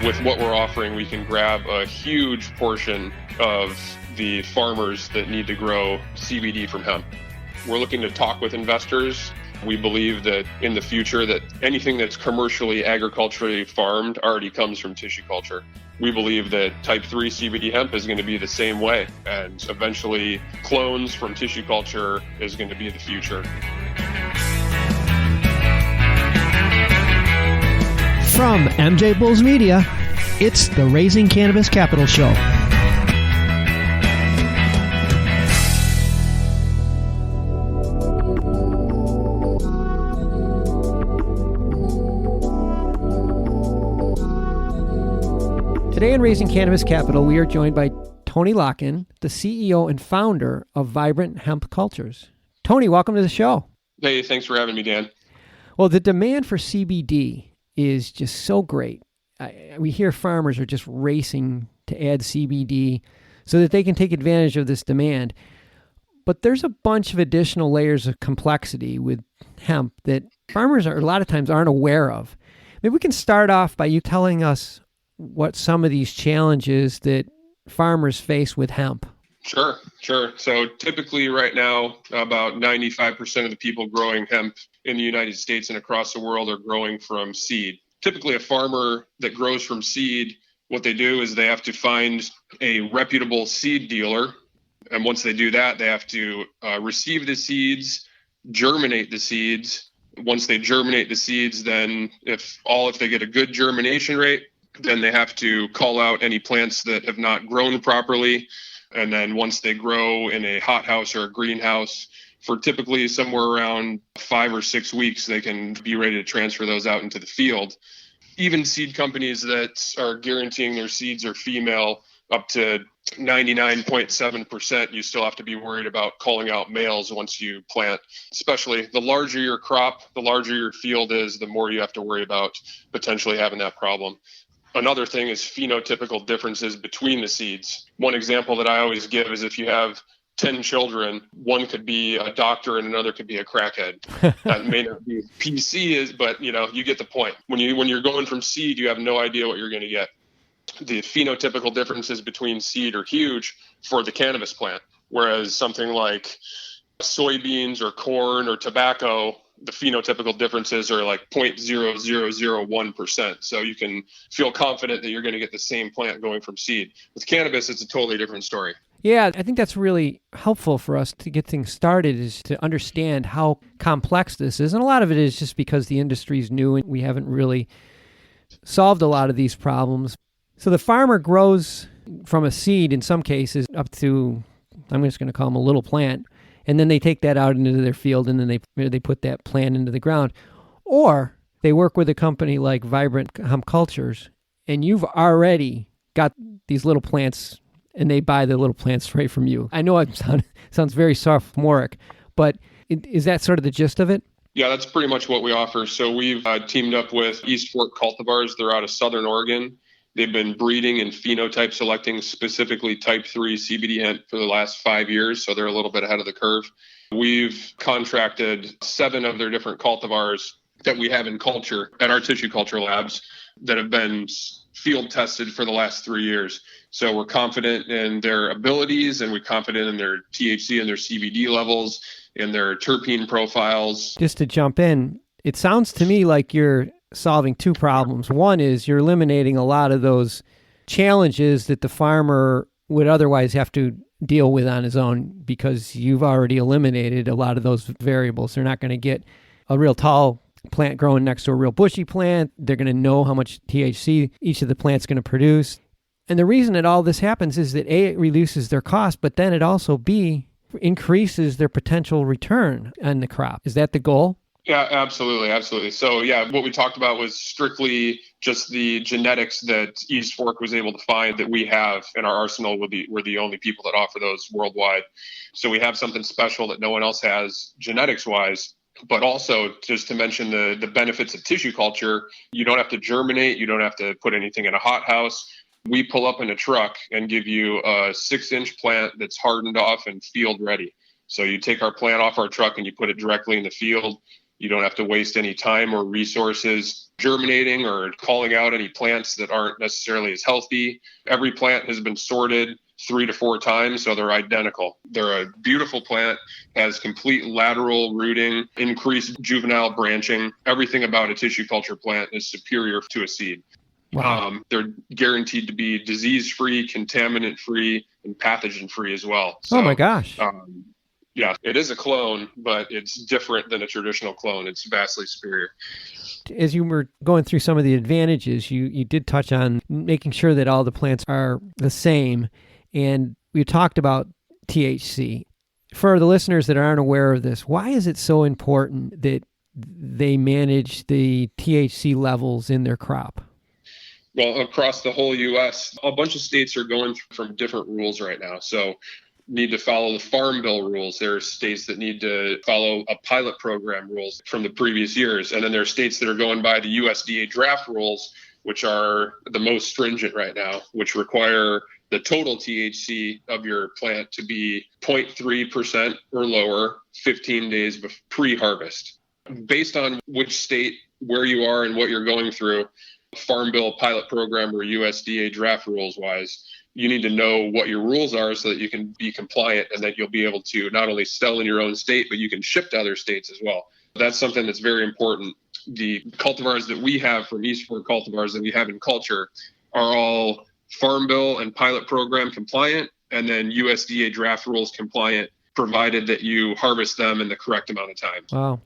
With what we're offering, we can grab a huge portion of the farmers that need to grow CBD from hemp. We're looking to talk with investors. We believe that in the future that anything that's commercially agriculturally farmed already comes from tissue culture. We believe that type 3 CBD hemp is going to be the same way, and eventually clones from tissue culture is going to be the future. From MJBulls Media, it's the Raising Cannabis Capital Show. Today in Raising Cannabis Capital, we are joined by Tony Locken, the CEO and founder of Vibrant Hemp-cultures. Tony, welcome to the show. Hey, thanks for having me, Dan. Well, the demand for CBD is just so great. We hear farmers are just racing to add CBD so that they can take advantage of this demand. But there's a bunch of additional layers of complexity with hemp that farmers a lot of times aren't aware of. Maybe we can start off by you telling us what some of these challenges that farmers face with hemp. Sure. So typically right now, about 95% of the people growing hemp in the United States and across the world are growing from seed. Typically a farmer that grows from seed, what they do is they have to find a reputable seed dealer. And once they do that, they have to receive the seeds, germinate the seeds. Once they germinate the seeds, then if they get a good germination rate, then they have to call out any plants that have not grown properly. And then once they grow in a hothouse or a greenhouse, for typically somewhere around 5 or 6 weeks, they can be ready to transfer those out into the field. Even seed companies that are guaranteeing their seeds are female up to 99.7%, you still have to be worried about calling out males once you plant. Especially the larger your crop, the larger your field is, the more you have to worry about potentially having that problem. Another thing is phenotypical differences between the seeds. One example that I always give is if you have 10 children, one could be a doctor and another could be a crackhead. That may not be PC, but you get the point. When you're going from seed, you have no idea what you're going to get. The phenotypical differences between seed are huge for the cannabis plant, whereas something like soybeans or corn or tobacco, the phenotypical differences are like 0.0001%. So you can feel confident that you're going to get the same plant going from seed. With cannabis, it's a totally different story. Yeah, I think that's really helpful for us to get things started, is to understand how complex this is. And a lot of it is just because the industry is new and we haven't really solved a lot of these problems. So the farmer grows from a seed, in some cases, up to, I'm just going to call them a little plant. And then they take that out into their field, and then they put that plant into the ground. Or they work with a company like Vibrant Hemp-cultures, and you've already got these little plants, and they buy the little plants right from you. I know it sounds very sophomoric, but is that sort of the gist of it? Yeah, that's pretty much what we offer. So we've teamed up with East Fork Cultivars. They're out of Southern Oregon. They've been breeding and phenotype selecting specifically type 3 CBD hemp for the last 5 years, so they're a little bit ahead of the curve. We've contracted 7 of their different cultivars that we have in culture at our tissue culture labs that have been field tested for the last 3 years. So we're confident in their abilities, and we're confident in their THC and their CBD levels and their terpene profiles. Just to jump in, it sounds to me like you're solving 2 problems. One is you're eliminating a lot of those challenges that the farmer would otherwise have to deal with on his own, because you've already eliminated a lot of those variables. They're not going to get a real tall plant growing next to a real bushy plant. They're going to know how much THC each of the plants going to produce. And the reason that all this happens is that A, it reduces their cost, but then it also B, increases their potential return on the crop. Is that the goal? Yeah, absolutely. So yeah, what we talked about was strictly just the genetics that East Fork was able to find that we have in our arsenal. We're the only people that offer those worldwide. So we have something special that no one else has genetics-wise. But also, just to mention the benefits of tissue culture, you don't have to germinate. You don't have to put anything in a hothouse. We pull up in a truck and give you a 6-inch plant that's hardened off and field ready. So you take our plant off our truck and you put it directly in the field. You don't have to waste any time or resources germinating or calling out any plants that aren't necessarily as healthy. Every plant has been sorted 3 to 4 times, so they're identical. They're a beautiful plant, has complete lateral rooting, increased juvenile branching. Everything about a tissue culture plant is superior to a seed. Wow. They're guaranteed to be disease-free, contaminant-free, and pathogen-free as well. So, oh my gosh. Yeah, it is a clone, but it's different than a traditional clone. It's vastly superior. As you were going through some of the advantages, you did touch on making sure that all the plants are the same. And we talked about THC. For the listeners that aren't aware of this, why is it so important that they manage the THC levels in their crop? Well, across the whole U.S., a bunch of states are going from different rules right now. So need to follow the Farm Bill rules. There are states that need to follow a pilot program rules from the previous years. And then there are states that are going by the USDA draft rules, which are the most stringent right now, which require the total THC of your plant to be 0.3% or lower 15 days pre-harvest. Based on which state, where you are, and what you're going through, Farm Bill pilot program or USDA draft rules wise, you need to know what your rules are so that you can be compliant and that you'll be able to not only sell in your own state, but you can ship to other states as well. That's something that's very important. The cultivars that we have from East Fork cultivars that we have in culture are all Farm Bill and pilot program compliant, and then USDA draft rules compliant, provided that you harvest them in the correct amount of time. Wow.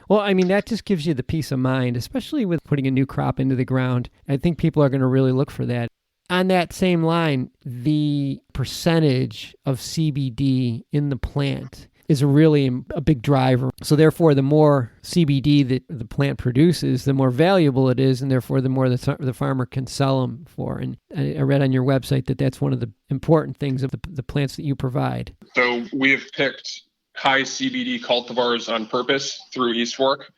Well, I mean, that just gives you the peace of mind, especially with putting a new crop into the ground. I think people are going to really look for that. On that same line, the percentage of CBD in the plant is really a big driver. So therefore, the more CBD that the plant produces, the more valuable it is, and therefore the more the farmer can sell them for. And I read on your website that that's one of the important things of the plants that you provide. So we have picked high CBD cultivars on purpose through East Fork.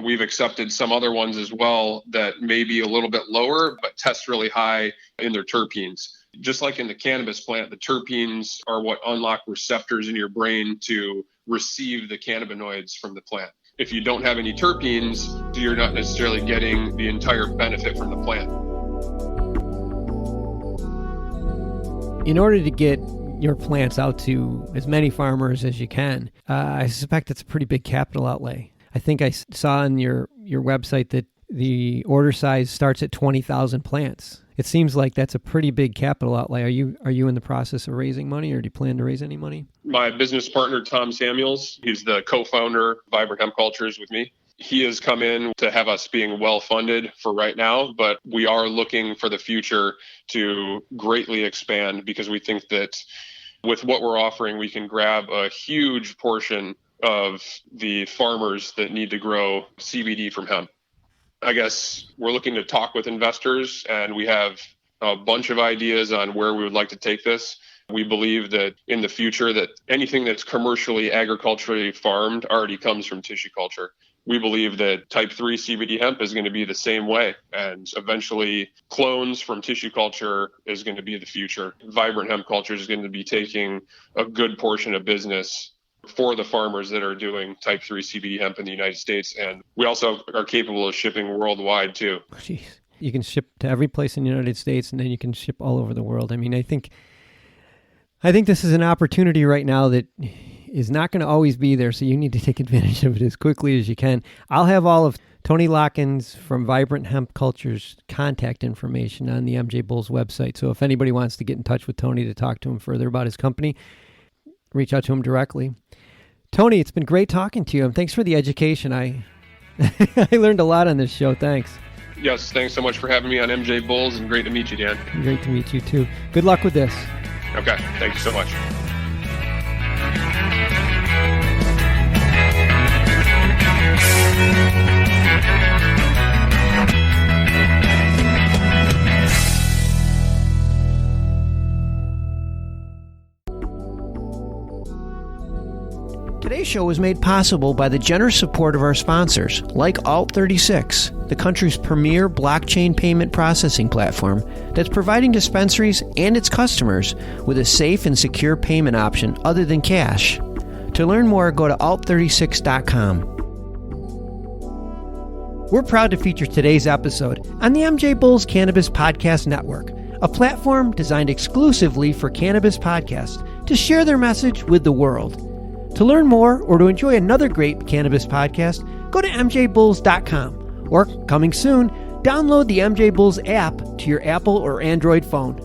We've accepted some other ones as well that may be a little bit lower, but test really high in their terpenes. Just like in the cannabis plant, the terpenes are what unlock receptors in your brain to receive the cannabinoids from the plant. If you don't have any terpenes, you're not necessarily getting the entire benefit from the plant. In order to get your plants out to as many farmers as you can, I suspect it's a pretty big capital outlay. I think I saw on your website that the order size starts at 20,000 plants. It seems like that's a pretty big capital outlay. Are you in the process of raising money, or do you plan to raise any money? My business partner, Tom Samuels, he's the co-founder of Vibrant Hemp-Cultures with me. He has come in to have us being well-funded for right now, but we are looking for the future to greatly expand because we think that with what we're offering, we can grab a huge portion of the farmers that need to grow CBD from hemp. I guess we're looking to talk with investors, and we have a bunch of ideas on where we would like to take this. We believe that in the future that anything that's commercially agriculturally farmed already comes from tissue culture. We believe that type 3 CBD hemp is going to be the same way, and eventually clones from tissue culture is going to be the future. Vibrant hemp culture is going to be taking a good portion of business for the farmers that are doing type 3 CBD hemp in the United States. And we also are capable of shipping worldwide too. Jeez. You can ship to every place in the United States, and then you can ship all over the world. I mean, I think this is an opportunity right now that is not going to always be there, so you need to take advantage of it as quickly as you can. I'll have all of Tony Locken's from Vibrant Hemp-Cultures contact information on the MJBulls website. So if anybody wants to get in touch with Tony to talk to him further about his company, reach out to him directly. Tony, it's been great talking to you, and thanks for the education. I learned a lot on this show. Thanks. Yes, thanks so much for having me on MJBulls, and great to meet you, Dan. Great to meet you, too. Good luck with this. Okay, thank you so much. Today's show was made possible by the generous support of our sponsors, like Alt36, the country's premier blockchain payment processing platform that's providing dispensaries and its customers with a safe and secure payment option other than cash. To learn more, go to alt36.com. We're proud to feature today's episode on the MJBulls Cannabis Podcast Network, a platform designed exclusively for cannabis podcasts to share their message with the world. To learn more or to enjoy another great cannabis podcast, go to MJBulls.com or, coming soon, download the MJBulls app to your Apple or Android phone.